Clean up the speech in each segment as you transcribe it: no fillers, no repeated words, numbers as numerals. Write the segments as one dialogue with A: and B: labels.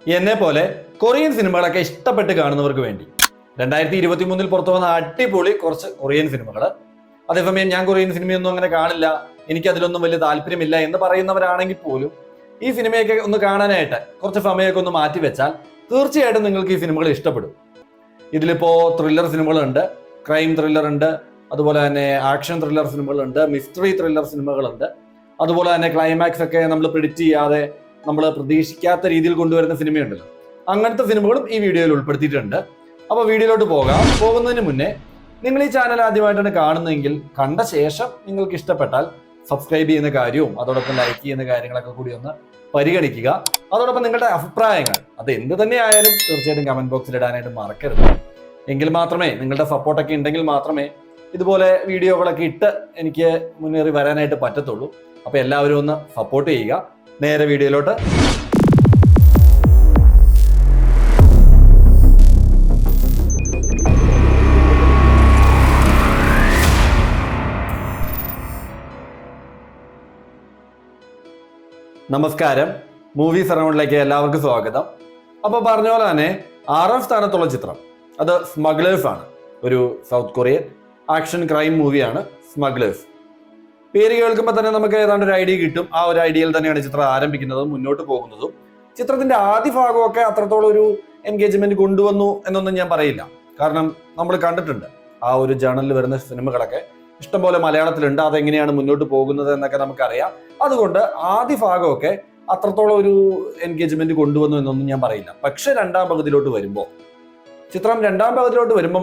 A: എന്നെ പോലെ കൊറിയൻ സിനിമകളൊക്കെ ഇഷ്ടപ്പെട്ട് കാണുന്നവർക്ക് വേണ്ടി 2023 പുറത്തു വന്ന അടിപൊളി കുറച്ച് കൊറിയൻ സിനിമകൾ. അതേസമയം ഞാൻ കൊറിയൻ സിനിമയൊന്നും അങ്ങനെ കാണില്ല, എനിക്ക് അതിലൊന്നും വലിയ താല്പര്യമില്ല എന്ന് പറയുന്നവരാണെങ്കിൽ പോലും ഈ സിനിമയൊക്കെ ഒന്ന് കാണാനായിട്ട് കുറച്ച് സമയമൊക്കെ ഒന്ന് മാറ്റി വെച്ചാൽ തീർച്ചയായിട്ടും നിങ്ങൾക്ക് ഈ സിനിമകൾ ഇഷ്ടപ്പെടും. ഇതിലിപ്പോ ത്രില്ലർ സിനിമകളുണ്ട്, ക്രൈം ത്രില്ലർ ഉണ്ട്, അതുപോലെ തന്നെ ആക്ഷൻ ത്രില്ലർ സിനിമകളുണ്ട്, മിസ്റ്ററി ത്രില്ലർ സിനിമകളുണ്ട്, അതുപോലെ തന്നെ ക്ലൈമാക്സ് ഒക്കെ നമ്മൾ പ്രിഡിക്റ്റ് ചെയ്യാതെ നമ്മൾ പ്രതീക്ഷിക്കാത്ത രീതിയിൽ കൊണ്ടുവരുന്ന സിനിമയുണ്ടല്ലോ, അങ്ങനത്തെ സിനിമകളും ഈ വീഡിയോയിൽ ഉൾപ്പെടുത്തിയിട്ടുണ്ട്. അപ്പോൾ വീഡിയോയിലോട്ട് പോകുന്നതിന് മുന്നേ നിങ്ങൾ ഈ ചാനൽ ആദ്യമായിട്ടാണ് കാണുന്നതെങ്കിൽ കണ്ട ശേഷം നിങ്ങൾക്ക് ഇഷ്ടപ്പെട്ടാൽ സബ്സ്ക്രൈബ് ചെയ്യുന്ന കാര്യവും അതോടൊപ്പം ലൈക്ക് ചെയ്യുന്ന കാര്യങ്ങളൊക്കെ കൂടി ഒന്ന് പരിഗണിക്കുക. അതോടൊപ്പം നിങ്ങളുടെ അഭിപ്രായങ്ങൾ അത് എന്ത് തന്നെ ആയാലും തീർച്ചയായിട്ടും കമന്റ് ബോക്സിൽ ഇടാനായിട്ട് മറക്കരുത്. എങ്കിൽ മാത്രമേ, നിങ്ങളുടെ സപ്പോർട്ടൊക്കെ ഉണ്ടെങ്കിൽ മാത്രമേ ഇതുപോലെ വീഡിയോകളൊക്കെ ഇട്ട് എനിക്ക് മുന്നേറി വരാനായിട്ട് പറ്റത്തുള്ളൂ. അപ്പോൾ എല്ലാവരും ഒന്ന് സപ്പോർട്ട് ചെയ്യുക. നേരെ വീഡിയോയിലോട്ട്. നമസ്കാരം, മൂവി സറൗണ്ടിലേക്ക് എല്ലാവർക്കും സ്വാഗതം. അപ്പോൾ പറഞ്ഞ പോലെ തന്നെ 6ാം സ്ഥാനത്തുള്ള ചിത്രം അത് സ്മഗ്ലേഴ്സ് ആണ്. ഒരു സൗത്ത് കൊറിയൻ ആക്ഷൻ ക്രൈം മൂവിയാണ് സ്മഗ്ലേഴ്സ്. പേര് കേൾക്കുമ്പോൾ തന്നെ നമുക്ക് ഏതാണ്ട് ഒരു ഐഡിയ കിട്ടും. ആ ഒരു ഐഡിയയിൽ തന്നെയാണ് ചിത്രം ആരംഭിക്കുന്നതും മുന്നോട്ട് പോകുന്നതും. ചിത്രത്തിന്റെ ആദ്യ ഭാഗമൊക്കെ അത്രത്തോളം ഒരു എൻഗേജ്മെന്റ് കൊണ്ടുവന്നു എന്നൊന്നും ഞാൻ പറയില്ല. കാരണം നമ്മൾ കണ്ടിട്ടുണ്ട് ആ ഒരു ജേണലിൽ വരുന്ന സിനിമകളൊക്കെ ഇഷ്ടംപോലെ മലയാളത്തിലുണ്ട്. അതെങ്ങനെയാണ് മുന്നോട്ട് പോകുന്നത് എന്നൊക്കെ നമുക്കറിയാം. അതുകൊണ്ട് ആദ്യ ഭാഗമൊക്കെ അത്രത്തോളം ഒരു എൻഗേജ്മെന്റ് കൊണ്ടുവന്നു എന്നൊന്നും ഞാൻ പറയില്ല. പക്ഷെ രണ്ടാം പകുതിയിലോട്ട് വരുമ്പോൾ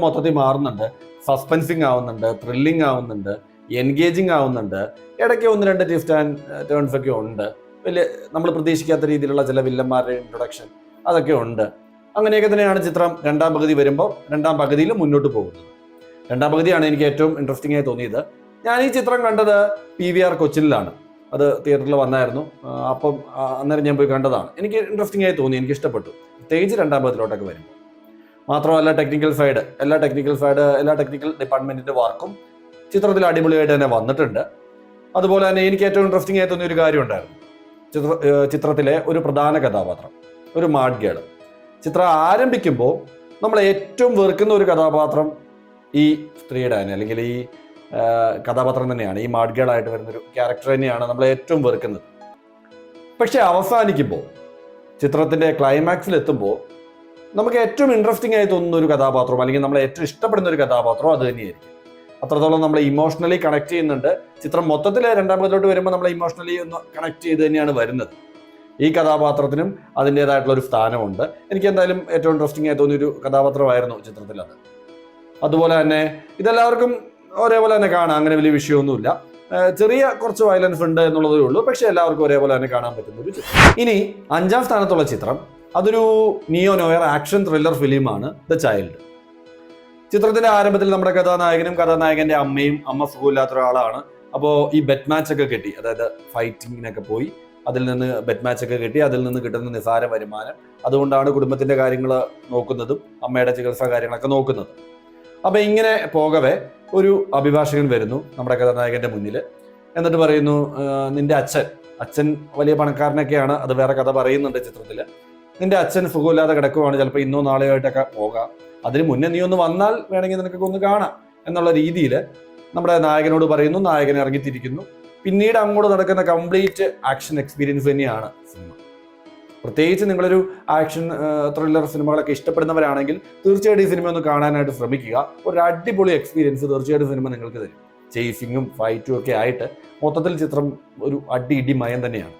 A: മൊത്തത്തിൽ മാറുന്നുണ്ട്. സസ്പെൻസിങ് ആവുന്നുണ്ട്, ത്രില്ലിംഗ് ആവുന്നുണ്ട്, എൻഗേജിങ് ആവുന്നുണ്ട്. ഇടയ്ക്ക് 1-2 ട്വിസ്റ്റ് ആൻഡ് ടേൺസ് ഒക്കെ ഉണ്ട്. വലിയ നമ്മൾ പ്രതീക്ഷിക്കാത്ത രീതിയിലുള്ള ചില വില്ലന്മാരുടെ ഇൻട്രൊഡക്ഷൻ അതൊക്കെ ഉണ്ട്. അങ്ങനെയൊക്കെ തന്നെയാണ് ചിത്രം രണ്ടാം പകുതിയിൽ മുന്നോട്ട് പോകുന്നത്. രണ്ടാം പകുതിയാണ് എനിക്ക് ഏറ്റവും ഇൻട്രസ്റ്റിംഗ് ആയി തോന്നിയത്. ഞാൻ ഈ ചിത്രം കണ്ടത് PVR കൊച്ചിനിലാണ്. അത് തിയേറ്ററിൽ വന്നായിരുന്നു. അപ്പം അന്നേരം ഞാൻ പോയി കണ്ടതാണ്. എനിക്ക് ഇൻട്രസ്റ്റിംഗ് ആയി തോന്നി, എനിക്ക് ഇഷ്ടപ്പെട്ടു. പ്രത്യേകിച്ച് രണ്ടാം പകുതിയിലോട്ടൊക്കെ വരുമ്പോൾ. മാത്രമല്ല എല്ലാ ടെക്നിക്കൽ ഡിപ്പാർട്ട്മെന്റിന്റെ വർക്കും ചിത്രത്തിൽ അടിപൊളിയായിട്ട് തന്നെ വന്നിട്ടുണ്ട്. അതുപോലെ തന്നെ എനിക്ക് ഏറ്റവും ഇൻട്രസ്റ്റിംഗ് ആയി തോന്നിയ ഒരു കാര്യം ഉണ്ടായിരുന്നു. ചിത്രത്തിലെ ഒരു പ്രധാന കഥാപാത്രം, ഒരു മാഡ് ഗേൾ. ചിത്രം ആരംഭിക്കുമ്പോൾ നമ്മൾ ഏറ്റവും വെറുക്കുന്ന ഒരു കഥാപാത്രം ഈ സ്ത്രീയുടെ തന്നെ, അല്ലെങ്കിൽ ഈ കഥാപാത്രം തന്നെയാണ്. ഈ മാഡ് ഗേൾ ആയിട്ട് വരുന്നൊരു ക്യാരക്ടർ തന്നെയാണ് നമ്മൾ ഏറ്റവും വെറുക്കുന്നത്. പക്ഷെ അവസാനിക്കുമ്പോൾ, ചിത്രത്തിന്റെ ക്ലൈമാക്സിൽ എത്തുമ്പോൾ നമുക്ക് ഏറ്റവും ഇൻട്രസ്റ്റിംഗ് ആയി തോന്നുന്ന ഒരു കഥാപാത്രം, അല്ലെങ്കിൽ നമ്മളെ ഏറ്റവും ഇഷ്ടപ്പെടുന്ന ഒരു കഥാപാത്രം അത് തന്നെയായിരിക്കും. അത്രത്തോളം നമ്മളെ ഇമോഷണലി കണക്ട് ചെയ്യുന്നുണ്ട്. ചിത്രം മൊത്തത്തിൽ രണ്ടാം പകുതിയിലോട്ട് വരുമ്പോൾ നമ്മളെ ഇമോഷണലി ഒന്ന് കണക്ട് ചെയ്ത് തന്നെയാണ് വരുന്നത്. ഈ കഥാപാത്രത്തിനും അതിൻ്റെതായിട്ടുള്ള ഒരു സ്ഥാനമുണ്ട്. എനിക്ക് എന്തായാലും ഏറ്റവും ഇൻട്രസ്റ്റിംഗ് ആയി തോന്നിയൊരു കഥാപാത്രമായിരുന്നു ചിത്രത്തിൽ അത്. അതുപോലെ തന്നെ ഇതെല്ലാവർക്കും ഒരേപോലെ തന്നെ കാണാം, അങ്ങനെ വലിയ വിഷയമൊന്നുമില്ല. ചെറിയ കുറച്ച് വയലൻസ് ഉണ്ട് എന്നുള്ളതേ ഉള്ളൂ. പക്ഷെ എല്ലാവർക്കും ഒരേപോലെ തന്നെ കാണാൻ പറ്റുന്ന ഒരു ചിത്രം. ഇനി 5ാം സ്ഥാനത്തുള്ള ചിത്രം അതൊരു നിയോ നോയർ ആക്ഷൻ ത്രില്ലർ ഫിലിമാണ് ദ ചൈൽഡ്. ചിത്രത്തിന്റെ ആരംഭത്തിൽ നമ്മുടെ കഥാനായകന്റെ അമ്മ സുഖമില്ലാത്ത ഒരാളാണ്. അപ്പോൾ ഈ ബെറ്റ് മാച്ച് ഒക്കെ കിട്ടി, അതായത് ഫൈറ്റിങ്ങിനൊക്കെ പോയി അതിൽ നിന്ന് ബെറ്റ് മാച്ച് ഒക്കെ കിട്ടി, അതിൽ നിന്ന് കിട്ടുന്ന നിസാര വരുമാനം, അതുകൊണ്ടാണ് കുടുംബത്തിന്റെ കാര്യങ്ങൾ നോക്കുന്നതും അമ്മയുടെ ചികിത്സാ കാര്യങ്ങളൊക്കെ നോക്കുന്നത്. അപ്പൊ ഇങ്ങനെ പോകവെ ഒരു അഭിഭാഷകൻ വരുന്നു നമ്മുടെ കഥാനായകന്റെ മുന്നിൽ. എന്നിട്ട് പറയുന്നു, നിന്റെ അച്ഛൻ വലിയ പണക്കാരനൊക്കെയാണ്, അത് വേറെ കഥ പറയുന്നുണ്ട് ചിത്രത്തിൽ. നിന്റെ അച്ഛൻ സുഖമില്ലാതെ കിടക്കുവാണ്, ചിലപ്പോൾ ഇന്നോ നാളെയോ ആയിട്ടൊക്കെ പോകാം, അതിന് മുന്നേ നീ ഒന്ന് വന്നാൽ വേണമെങ്കിൽ നിനക്കൊക്കെ ഒന്ന് കാണാം എന്നുള്ള രീതിയിൽ നമ്മുടെ നായകനോട് പറയുന്നു. നായകൻ ഇറങ്ങിത്തിരിക്കുന്നു. പിന്നീട് അങ്ങോട്ട് നടക്കുന്ന കംപ്ലീറ്റ് ആക്ഷൻ എക്സ്പീരിയൻസ് തന്നെയാണ് സിനിമ. പ്രത്യേകിച്ച് നിങ്ങളൊരു ആക്ഷൻ ത്രില്ലർ സിനിമകളൊക്കെ ഇഷ്ടപ്പെടുന്നവരാണെങ്കിൽ തീർച്ചയായിട്ടും ഈ സിനിമ ഒന്ന് കാണാനായിട്ട് ശ്രമിക്കുക. ഒരു അടിപൊളി എക്സ്പീരിയൻസ് തീർച്ചയായിട്ടും സിനിമ നിങ്ങൾക്ക് തരും. ചേസിങ്ങും ഫൈറ്റും ഒക്കെ ആയിട്ട് മൊത്തത്തിൽ ചിത്രം ഒരു ഇടിമയം തന്നെയാണ്.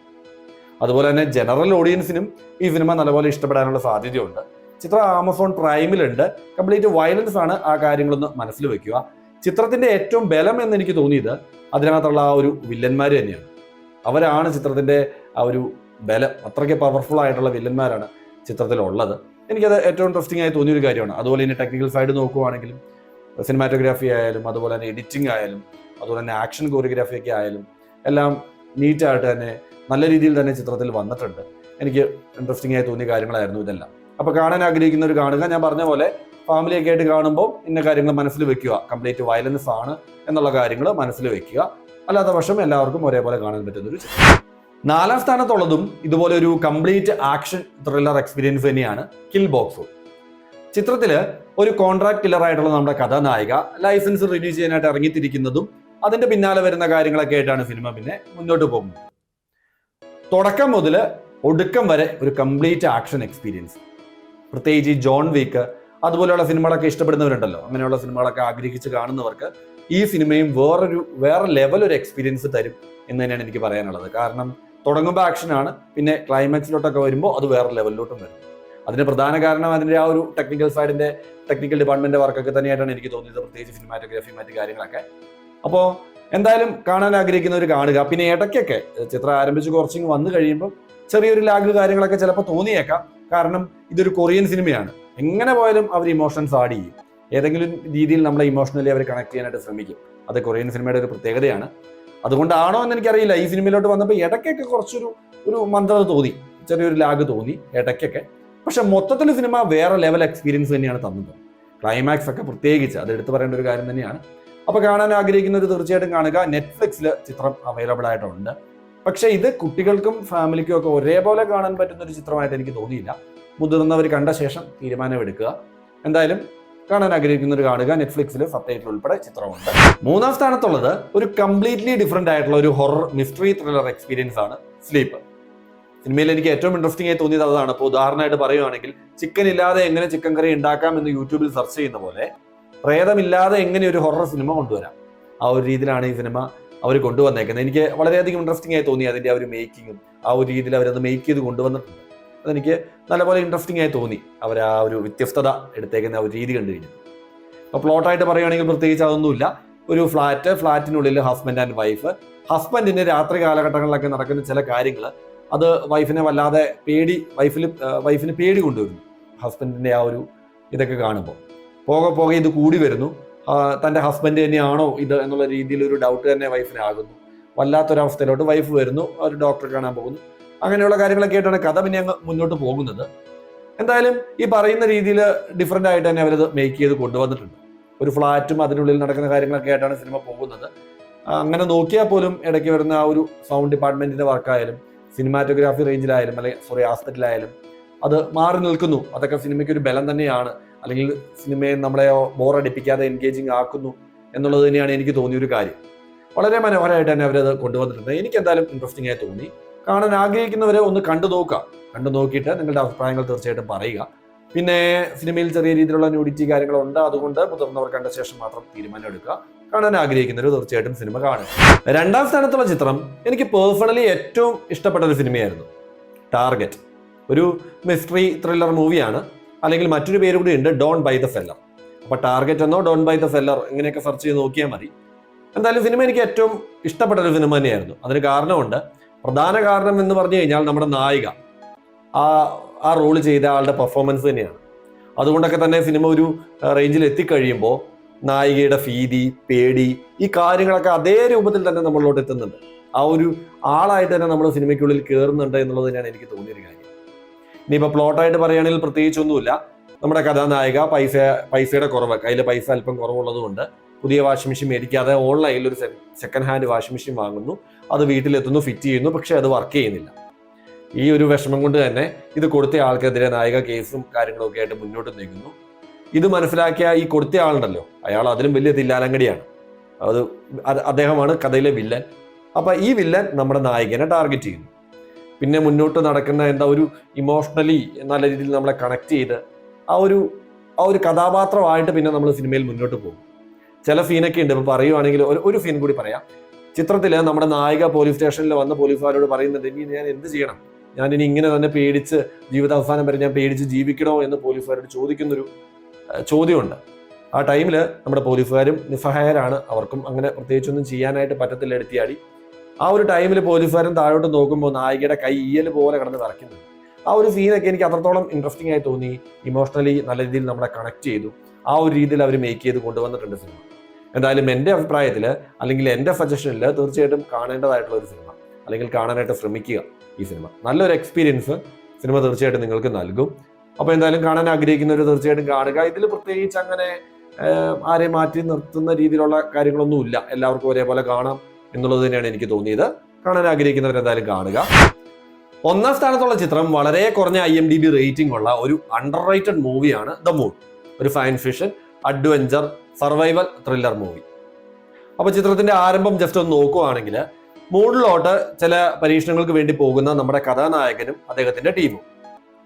A: അതുപോലെ തന്നെ ജനറൽ ഓഡിയൻസിനും ഈ സിനിമ നല്ലപോലെ ഇഷ്ടപ്പെടാനുള്ള സാധ്യതയുണ്ട്. ചിത്രം ആമസോൺ പ്രൈമിലുണ്ട്. കംപ്ലീറ്റ് വയലൻസ് ആണ്. ആ കാര്യങ്ങളൊന്ന് മനസ്സിൽ വെക്കുക. ചിത്രത്തിന്റെ ഏറ്റവും ബലം എന്ന് എനിക്ക് തോന്നിയത് അതിനകത്തുള്ള ആ ഒരു വില്ലന്മാർ തന്നെയാണ്. അവരാണ് ചിത്രത്തിന്റെ ആ ഒരു ബലം. അത്രയ്ക്ക് പവർഫുൾ ആയിട്ടുള്ള വില്ലന്മാരാണ് ചിത്രത്തിലുള്ളത്. എനിക്കത് ഏറ്റവും ഇൻട്രസ്റ്റിംഗ് ആയി തോന്നിയൊരു കാര്യമാണ്. അതുപോലെ തന്നെ ടെക്നിക്കൽ സൈഡ് നോക്കുവാണെങ്കിലും, സിനിമാറ്റോഗ്രാഫി ആയാലും, അതുപോലെ തന്നെ എഡിറ്റിംഗ് ആയാലും, അതുപോലെ തന്നെ ആക്ഷൻ കോറിയോഗ്രാഫി ഒക്കെ ആയാലും എല്ലാം നീറ്റായിട്ട് തന്നെ നല്ല രീതിയിൽ തന്നെ ചിത്രത്തിൽ വന്നിട്ടുണ്ട്. എനിക്ക് ഇൻട്രസ്റ്റിംഗ് ആയി തോന്നിയ കാര്യങ്ങളായിരുന്നു ഇതെല്ലാം. അപ്പൊ കാണാൻ ആഗ്രഹിക്കുന്നവർ കാണുക. ഞാൻ പറഞ്ഞ പോലെ ഫാമിലിയൊക്കെ ആയിട്ട് കാണുമ്പോൾ ഇന്ന കാര്യങ്ങൾ മനസ്സിൽ വെക്കുക. കംപ്ലീറ്റ് വയലൻസ് ആണ് എന്നുള്ള കാര്യങ്ങൾ മനസ്സിൽ വെക്കുക. അല്ലാത്ത പക്ഷം എല്ലാവർക്കും ഒരേപോലെ കാണാൻ പറ്റുന്നൊരു ചിത്രം. 4ാം സ്ഥാനത്തുള്ളതും ഇതുപോലെ ഒരു കംപ്ലീറ്റ് ആക്ഷൻ ത്രില്ലർ എക്സ്പീരിയൻസ് തന്നെയാണ് കിൽ ബോക്സ്. ചിത്രത്തില് ഒരു കോൺട്രാക്ട് കില്ലർ ആയിട്ടുള്ള നമ്മുടെ കഥാനായിക ലൈസൻസ് റിന്യൂ ചെയ്യാനായിട്ട് ഇറങ്ങിത്തിരിക്കുന്നതും അതിന്റെ പിന്നാലെ വരുന്ന കാര്യങ്ങളൊക്കെ ആയിട്ടാണ് സിനിമ പിന്നെ മുന്നോട്ട് പോകുന്നത്. തുടക്കം മുതൽ ഒടുക്കം വരെ ഒരു കംപ്ലീറ്റ് ആക്ഷൻ എക്സ്പീരിയൻസ്. പ്രത്യേകിച്ച് ഈ ജോൺ വിക്ക് അതുപോലെയുള്ള സിനിമകളൊക്കെ ഇഷ്ടപ്പെടുന്നവരുണ്ടല്ലോ, അങ്ങനെയുള്ള സിനിമകളൊക്കെ ആഗ്രഹിച്ച് കാണുന്നവർക്ക് ഈ സിനിമയും വേറെ ലെവൽ ഒരു എക്സ്പീരിയൻസ് തരും എന്ന് തന്നെയാണ് എനിക്ക് പറയാനുള്ളത്. കാരണം തുടങ്ങുമ്പോൾ ആക്ഷനാണ്, പിന്നെ ക്ലൈമാക്സിലോട്ടൊക്കെ വരുമ്പോൾ അത് വേറെ ലെവലിലോട്ടും വരും. അതിന് പ്രധാന കാരണം അതിന്റെ ആ ഒരു ടെക്നിക്കൽ ഡിപ്പാർട്ട്മെന്റ് വർക്കൊക്കെ തന്നെയായിട്ടാണ് എനിക്ക് തോന്നിയത്, പ്രത്യേകിച്ച് സിനിമാറ്റോഗ്രാഫി മറ്റു കാര്യങ്ങളൊക്കെ. അപ്പോൾ എന്തായാലും കാണാൻ ആഗ്രഹിക്കുന്നവർ കാണുക. പിന്നെ ഇടയ്ക്കൊക്കെ ചിത്രം ആരംഭിച്ച് കുറച്ചിങ് വന്നു കഴിയുമ്പോൾ ചെറിയൊരു ലാഗ് കാര്യങ്ങളൊക്കെ ചിലപ്പോൾ തോന്നിയേക്കാം. കാരണം ഇതൊരു കൊറിയൻ സിനിമയാണ്, എങ്ങനെ പോയാലും അവർ ഇമോഷൻസ് ആഡ് ചെയ്യും, ഏതെങ്കിലും രീതിയിൽ നമ്മളെ ഇമോഷണലി അവർ കണക്ട് ചെയ്യാനായിട്ട് ശ്രമിക്കും. അത് കൊറിയൻ സിനിമയുടെ ഒരു പ്രത്യേകതയാണ്. അതുകൊണ്ടാണോ എന്ന് എനിക്കറിയില്ല, ഈ സിനിമയിലോട്ട് വന്നപ്പോൾ ഇടയ്ക്കൊക്കെ കുറച്ചൊരു മന്ദത തോന്നി, ചെറിയൊരു ലാഗ് തോന്നി ഇടയ്ക്കൊക്കെ. പക്ഷെ മൊത്തത്തിൽ സിനിമ വേറെ ലെവൽ എക്സ്പീരിയൻസ് തന്നെയാണ് തന്നത്. ക്ലൈമാക്സ് ഒക്കെ പ്രത്യേകിച്ച് അത് എടുത്തു പറയേണ്ട ഒരു കാര്യം തന്നെയാണ്. അപ്പൊ കാണാൻ ആഗ്രഹിക്കുന്നവർ തീർച്ചയായിട്ടും കാണുക. നെറ്റ്ഫ്ലിക്സിൽ ചിത്രം അവൈലബിൾ ആയിട്ടുണ്ട്. പക്ഷെ ഇത് കുട്ടികൾക്കും ഫാമിലിക്കും ഒക്കെ ഒരേപോലെ കാണാൻ പറ്റുന്ന ഒരു ചിത്രമായിട്ട് എനിക്ക് തോന്നിയില്ല. മുതിർന്നവർ കണ്ട ശേഷം തീരുമാനമെടുക്കുക. എന്തായാലും കാണാൻ ആഗ്രഹിക്കുന്നവർ കാണുക. നെറ്റ്ഫ്ലിക്സിൽ സബ്ടൈറ്റിൽ ഉൾപ്പെടെ ചിത്രമുണ്ട്. 3ാം സ്ഥാനത്തുള്ളത് ഒരു കംപ്ലീറ്റ്ലി ഡിഫറെന്റ് ആയിട്ടുള്ള ഒരു ഹൊറർ മിസ്റ്ററി ത്രില്ലർ എക്സ്പീരിയൻസ് ആണ് സ്ലീപ്പ്. സിനിമയിൽ എനിക്ക് ഏറ്റവും ഇൻട്രസ്റ്റിംഗ് ആയി തോന്നിയത് അതാണ്. ഇപ്പോൾ ഉദാഹരണമായിട്ട് പറയുകയാണെങ്കിൽ, ചിക്കൻ ഇല്ലാതെ എങ്ങനെ ചിക്കൻ കറി ഉണ്ടാക്കാം എന്ന് യൂട്യൂബിൽ സെർച്ച് ചെയ്യുന്ന പോലെ പ്രേതമില്ലാതെ എങ്ങനെ ഒരു ഹൊറർ സിനിമ കൊണ്ടുവരാം, ആ ഒരു രീതിയിലാണ് ഈ സിനിമ അവർ കൊണ്ടുവന്നേക്കുന്നത്. എനിക്ക് വളരെയധികം ഇൻട്രസ്റ്റിംഗ് ആയി തോന്നി. അതിന്റെ ആ ഒരു മേക്കിങ്ങും ആ ഒരു രീതിയിൽ അവരത് മേക്ക് ചെയ്ത് കൊണ്ടുവന്നിട്ടുണ്ട്. അതെനിക്ക് നല്ലപോലെ ഇൻട്രസ്റ്റിംഗ് ആയി തോന്നി. അവർ ആ ഒരു വ്യത്യസ്തത എടുത്തേക്കുന്ന ആ ഒരു രീതി കണ്ടു കഴിഞ്ഞു. അപ്പോൾ പ്ലോട്ടായിട്ട് പറയുകയാണെങ്കിൽ പ്രത്യേകിച്ച് അതൊന്നുമില്ല. ഒരു ഫ്ലാറ്റിനുള്ളിൽ ഹസ്ബൻഡ് ആൻഡ് വൈഫ്. ഹസ്ബൻഡിന് രാത്രി കാലഘട്ടങ്ങളിലൊക്കെ നടക്കുന്ന ചില കാര്യങ്ങൾ അത് വൈഫിനെ വല്ലാതെ വൈഫിന് പേടി കൊണ്ടുവരുന്നു. ഹസ്ബൻഡിന്റെ ആ ഒരു ഇതൊക്കെ കാണുമ്പോൾ പോകെ ഇത് കൂടി വരുന്നു. തന്റെ ഹസ്ബൻഡ് തന്നെയാണോ ഇത് എന്നുള്ള രീതിയിൽ ഒരു ഡൗട്ട് തന്നെ വൈഫിന് ആകുന്നു. വല്ലാത്തൊരവസ്ഥയിലോട്ട് വൈഫ് വരുന്നു, ഒരു ഡോക്ടറെ കാണാൻ പോകുന്നു. അങ്ങനെയുള്ള കാര്യങ്ങളൊക്കെ ആയിട്ടാണ് കഥ പിന്നെ അങ്ങ് മുന്നോട്ട് പോകുന്നത്. എന്തായാലും ഈ പറയുന്ന രീതിയിൽ ഡിഫറെന്റ് ആയിട്ട് തന്നെ അവരത് മേക്ക് ചെയ്ത് കൊണ്ടുവന്നിട്ടുണ്ട്. ഒരു ഫ്ലാറ്റും അതിനുള്ളിൽ നടക്കുന്ന കാര്യങ്ങളൊക്കെ ആയിട്ടാണ് സിനിമ പോകുന്നത്. അങ്ങനെ നോക്കിയാൽ പോലും ഇടയ്ക്ക് വരുന്ന ആ ഒരു സൗണ്ട് ഡിപ്പാർട്ട്മെന്റിന്റെ വർക്കായാലും സിനിമാറ്റോഗ്രാഫി റേഞ്ചിലായാലും ആസ്പെക്റ്റിലായാലും അത് മാറി നിൽക്കുന്നു. അതൊക്കെ സിനിമയ്ക്ക് ഒരു ബലം തന്നെയാണ്, അല്ലെങ്കിൽ സിനിമയെ നമ്മളെ ബോറടിപ്പിക്കാതെ എൻഗേജിങ് ആക്കുന്നു എന്നുള്ളത് തന്നെയാണ് എനിക്ക് തോന്നിയൊരു കാര്യം. വളരെ മനോഹരമായിട്ട് തന്നെ അവരത് കൊണ്ടുവന്നിട്ടുണ്ട്. എനിക്ക് എന്തായാലും ഇൻട്രസ്റ്റിംഗ് ആയി തോന്നി. കാണാൻ ആഗ്രഹിക്കുന്നവരെ ഒന്ന് കണ്ടു നോക്കിയിട്ട് നിങ്ങളുടെ അഭിപ്രായങ്ങൾ തീർച്ചയായിട്ടും പറയുക. പിന്നെ സിനിമയിൽ ചെറിയ രീതിയിലുള്ള ന്യൂഡിറ്റി കാര്യങ്ങളുണ്ട്, അതുകൊണ്ട് മുതിർന്നവർ കണ്ട ശേഷം മാത്രം തീരുമാനം എടുക്കുക. കാണാൻ ആഗ്രഹിക്കുന്നവർ തീർച്ചയായിട്ടും സിനിമ കാണുക. 2ാം സ്ഥാനത്തുള്ള ചിത്രം എനിക്ക് പേഴ്സണലി ഏറ്റവും ഇഷ്ടപ്പെട്ട ഒരു സിനിമയായിരുന്നു, ടാർഗറ്റ്. ഒരു മിസ്റ്ററി ത്രില്ലർ മൂവിയാണ്, അല്ലെങ്കിൽ മറ്റൊരു പേര് കൂടി ഉണ്ട്, ഡോൺ ബൈ ദ സെല്ലർ. അപ്പൊ ടാർഗറ്റ് എന്നോ ഡോൺ ബൈ ദ സെല്ലർ ഇങ്ങനെയൊക്കെ സെർച്ച് ചെയ്ത് നോക്കിയാൽ മതി. എന്തായാലും സിനിമ എനിക്ക് ഏറ്റവും ഇഷ്ടപ്പെട്ട ഒരു സിനിമ തന്നെയായിരുന്നു. അതിന് കാരണമുണ്ട്. പ്രധാന കാരണം എന്ന് പറഞ്ഞു കഴിഞ്ഞാൽ നമ്മുടെ നായിക ആ റോള് ചെയ്ത ആളുടെ പെർഫോമൻസ് തന്നെയാണ്. അതുകൊണ്ടൊക്കെ തന്നെ സിനിമ ഒരു റേഞ്ചിൽ എത്തിക്കഴിയുമ്പോൾ നായികയുടെ ഭീതി, പേടി, ഈ കാര്യങ്ങളൊക്കെ അതേ രൂപത്തിൽ തന്നെ നമ്മളിലോട്ട് എത്തുന്നുണ്ട്. ആ ഒരു ആളായിട്ട് തന്നെ നമ്മൾ സിനിമയ്ക്കുള്ളിൽ കയറുന്നുണ്ട് എന്നുള്ളത് തന്നെയാണ് എനിക്ക് തോന്നിയൊരു കാര്യം. ഇനിയിപ്പോൾ പ്ലോട്ടായിട്ട് പറയുകയാണെങ്കിൽ പ്രത്യേകിച്ചൊന്നുമില്ല. നമ്മുടെ കഥാനായിക പൈസയുടെ കുറവ്, കയ്യിൽ പൈസ അല്പം കുറവുള്ളത് കൊണ്ട് പുതിയ വാഷിംഗ് മെഷീൻ മേടിക്കാതെ ഓൺലൈനിൽ ഒരു സെക്കൻഡ് ഹാൻഡ് വാഷിംഗ് മെഷീൻ വാങ്ങുന്നു. അത് വീട്ടിലെത്തുന്നു, ഫിറ്റ് ചെയ്യുന്നു. പക്ഷെ അത് വർക്ക് ചെയ്യുന്നില്ല. ഈ ഒരു വിഷമം കൊണ്ട് തന്നെ ഇത് കൊടുത്ത ആൾക്കെതിരെ നായിക കേസും കാര്യങ്ങളൊക്കെ ആയിട്ട് മുന്നോട്ട് നീങ്ങുന്നു. ഇത് മനസ്സിലാക്കിയ ഈ കൊടുത്ത ആളുണ്ടല്ലോ, അയാൾ അതിലും വലിയ തില്ലാലങ്കടിയാണ്. അദ്ദേഹമാണ് കഥയിലെ വില്ലൻ. അപ്പൊ ഈ വില്ലൻ നമ്മുടെ നായികനെ ടാർഗറ്റ് ചെയ്യുന്നു. പിന്നെ മുന്നോട്ട് നടക്കുന്ന ഒരു ഇമോഷണലി നല്ല രീതിയിൽ നമ്മളെ കണക്ട് ചെയ്ത് ആ ഒരു കഥാപാത്രമായിട്ട് പിന്നെ നമ്മൾ സിനിമയിൽ മുന്നോട്ട് പോകും. ചില സീനൊക്കെ ഉണ്ട്. ഇപ്പൊ പറയുവാണെങ്കിൽ ഒരു സീൻ കൂടി പറയാം. ചിത്രത്തില് നമ്മുടെ നായിക പോലീസ് സ്റ്റേഷനിൽ വന്ന പോലീസുകാരോട് പറയുന്നുണ്ട്, ഇനി ഞാൻ എന്ത് ചെയ്യണം, ഞാൻ ഇനി ഇങ്ങനെ തന്നെ പേടിച്ച് ജീവിതാവസാനം വരെ ഞാൻ പേടിച്ച് ജീവിക്കണോ എന്ന് പോലീസുകാരോട് ചോദിക്കുന്നൊരു ചോദ്യമുണ്ട്. ആ ടൈമിൽ നമ്മുടെ പോലീസുകാരും നിസ്സഹായരാണ്. അവർക്കും അങ്ങനെ പ്രത്യേകിച്ചൊന്നും ചെയ്യാനായിട്ട് പറ്റത്തില്ല, എടുത്തിയാടി. ആ ഒരു ടൈമിൽ പോലീസുകാരൻ താഴോട്ട് നോക്കുമ്പോൾ നായികയുടെ കൈ ഈയൽ പോലെ കിടന്ന് വിറയ്ക്കുന്നുണ്ട്. ആ ഒരു സീനൊക്കെ എനിക്ക് അത്രത്തോളം ഇൻട്രസ്റ്റിംഗ് ആയി തോന്നി. ഇമോഷണലി നല്ല രീതിയിൽ നമ്മളെ കണക്ട് ചെയ്തു. ആ ഒരു രീതിയിൽ അവർ മേക്ക് ചെയ്ത് കൊണ്ടുവന്നിട്ടുണ്ട് സിനിമ. എന്തായാലും എൻ്റെ അഭിപ്രായത്തിൽ, അല്ലെങ്കിൽ എൻ്റെ സജഷനിൽ തീർച്ചയായിട്ടും കാണേണ്ടതായിട്ടുള്ള ഒരു സിനിമ, അല്ലെങ്കിൽ കാണാനായിട്ട് ശ്രമിക്കുക. ഈ സിനിമ നല്ലൊരു എക്സ്പീരിയൻസ് സിനിമ തീർച്ചയായിട്ടും നിങ്ങൾക്ക് നൽകും. അപ്പോൾ എന്തായാലും കാണാൻ ആഗ്രഹിക്കുന്നവർ തീർച്ചയായിട്ടും കാണുക. ഇതിൽ പ്രത്യേകിച്ച് അങ്ങനെ ആരെയും മാറ്റി നിർത്തുന്ന രീതിയിലുള്ള കാര്യങ്ങളൊന്നുമില്ല. എല്ലാവർക്കും ഒരേപോലെ കാണാം എന്നുള്ളത് തന്നെയാണ് എനിക്ക് തോന്നിയത്. കാണാൻ ആഗ്രഹിക്കുന്നവർ എന്തായാലും കാണുക. ഒന്നാം സ്ഥാനത്തുള്ള ചിത്രം വളരെ കുറഞ്ഞ IMDb റേറ്റിംഗ് ഉള്ള ഒരു അണ്ടർ റേറ്റഡ് മൂവിയാണ് ദ മൂൺ. ഒരു science fiction adventure survival thriller movie. അപ്പൊ ചിത്രത്തിന്റെ ആരംഭം ജസ്റ്റ് ഒന്ന് നോക്കുവാണെങ്കിൽ മൂണിലോട്ട് ചില പരീക്ഷണങ്ങൾക്ക് വേണ്ടി പോകുന്ന നമ്മുടെ കഥാനായകനും അദ്ദേഹത്തിന്റെ ടീമും.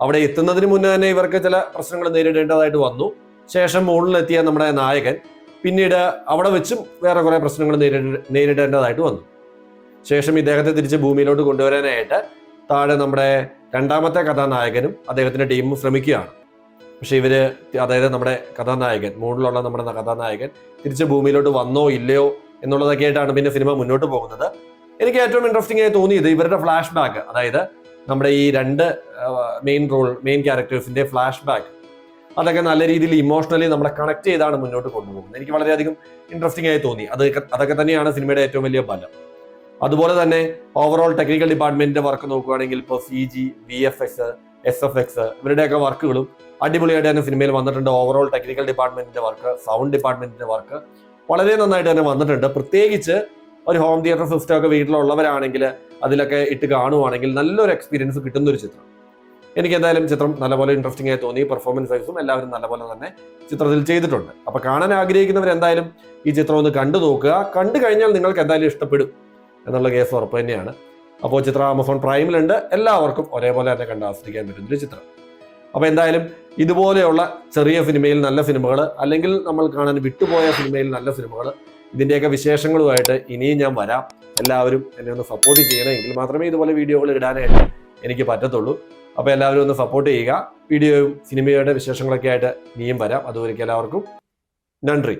A: അവിടെ എത്തുന്നതിന് മുന്നേ തന്നെ ഇവർക്ക് ചില പ്രശ്നങ്ങൾ നേരിടേണ്ടതായിട്ട് വന്നു. ശേഷം മൂണിലെത്തിയ നമ്മുടെ നായകൻ പിന്നീട് അവിടെ വെച്ചും വേറെ കുറെ പ്രശ്നങ്ങൾ നേരിടേണ്ടതായിട്ട് വന്നു. ശേഷം ഇദ്ദേഹത്തെ തിരിച്ച് ഭൂമിയിലോട്ട് കൊണ്ടുവരാനായിട്ട് താഴെ നമ്മുടെ രണ്ടാമത്തെ കഥാനായകനും അദ്ദേഹത്തിന്റെ ടീമും ശ്രമിക്കുകയാണ്. പക്ഷെ ഇവര്, അതായത് നമ്മുടെ കഥാനായകൻ, മൂണിലുള്ള നമ്മുടെ കഥാനായകൻ തിരിച്ച് ഭൂമിയിലോട്ട് വന്നോ ഇല്ലയോ എന്നുള്ളതൊക്കെ ആയിട്ടാണ് പിന്നെ സിനിമ മുന്നോട്ട് പോകുന്നത്. എനിക്ക് ഏറ്റവും ഇൻട്രസ്റ്റിംഗ് ആയി തോന്നിയത് ഇവരുടെ ഫ്ലാഷ് ബാക്ക്, അതായത് നമ്മുടെ ഈ രണ്ട് മെയിൻ ക്യാരക്ടേഴ്സിന്റെ ഫ്ലാഷ് ബാക്ക്, അതൊക്കെ നല്ല രീതിയിൽ ഇമോഷണലി നമ്മളെ കണക്ട് ചെയ്താണ് മുന്നോട്ട് കൊണ്ടുപോകുന്നത്. എനിക്ക് വളരെയധികം ഇൻട്രസ്റ്റിംഗ് ആയി തോന്നി. അതൊക്കെ തന്നെയാണ് സിനിമയുടെ ഏറ്റവും വലിയ ബലം. അതുപോലെ തന്നെ ഓവറോൾ ടെക്നിക്കൽ ഡിപ്പാർട്ട്മെന്റിന്റെ വർക്ക് നോക്കുകയാണെങ്കിൽ ഇപ്പോൾ CG, VFX, SFX ഇവരുടെയൊക്കെ വർക്കുകളും അടിപൊളിയായിട്ട് തന്നെ സിനിമയിൽ വന്നിട്ടുണ്ട്. ഓവറോൾ ടെക്നിക്കൽ ഡിപ്പാർട്ട്മെന്റിന്റെ വർക്ക്, സൗണ്ട് ഡിപ്പാർട്ട്മെന്റിന്റെ വർക്ക് വളരെ നന്നായിട്ട് തന്നെ വന്നിട്ടുണ്ട്. പ്രത്യേകിച്ച് ഒരു ഹോം തിയേറ്റർ സിസ്റ്റം ഒക്കെ വീട്ടിലുള്ളവരാണെങ്കിൽ അതിലൊക്കെ ഇട്ട് കാണുവാണെങ്കിൽ നല്ലൊരു എക്സ്പീരിയൻസ് കിട്ടുന്ന ഒരു ചിത്രം. എനിക്ക് എന്തായാലും ചിത്രം നല്ലപോലെ ഇൻട്രസ്റ്റിംഗ് ആയി തോന്നി. പെർഫോമൻസ് വൈസും എല്ലാവരും നല്ലപോലെ തന്നെ ചിത്രത്തിൽ ചെയ്തിട്ടുണ്ട്. അപ്പൊ കാണാൻ ആഗ്രഹിക്കുന്നവർ എന്തായാലും ഈ ചിത്രം ഒന്ന് കണ്ടു നോക്കുക. കണ്ടു കഴിഞ്ഞാൽ നിങ്ങൾക്ക് എന്തായാലും ഇഷ്ടപ്പെടും എന്നുള്ള കേസ് ഉറപ്പ് തന്നെയാണ്. അപ്പോൾ ചിത്രം ആമസോൺ പ്രൈമിലുണ്ട്. എല്ലാവർക്കും ഒരേപോലെ തന്നെ കണ്ട് ആസ്വദിക്കാൻ പറ്റുന്നൊരു ചിത്രം. അപ്പോൾ എന്തായാലും ഇതുപോലെയുള്ള ചെറിയ സിനിമയിൽ നല്ല സിനിമകൾ, അല്ലെങ്കിൽ നമ്മൾ കാണാൻ വിട്ടുപോയ സിനിമയിൽ നല്ല സിനിമകൾ, ഇതിൻ്റെയൊക്കെ വിശേഷങ്ങളുമായിട്ട് ഇനിയും ഞാൻ വരാം. എല്ലാവരും എന്നെ ഒന്ന് സപ്പോർട്ട് ചെയ്യണം. എങ്കിൽ മാത്രമേ ഇതുപോലെ വീഡിയോകൾ ഇടാനായിട്ട് എനിക്ക് പറ്റത്തുള്ളൂ. അപ്പോൾ എല്ലാവരും ഒന്ന് സപ്പോർട്ട് ചെയ്യുക. വീഡിയോയും സിനിമയുടെ വിശേഷങ്ങളൊക്കെ ആയിട്ട് ഇനിയും വരാം. അതുവരെയ്ക്ക് എല്ലാവർക്കും നന്ദി.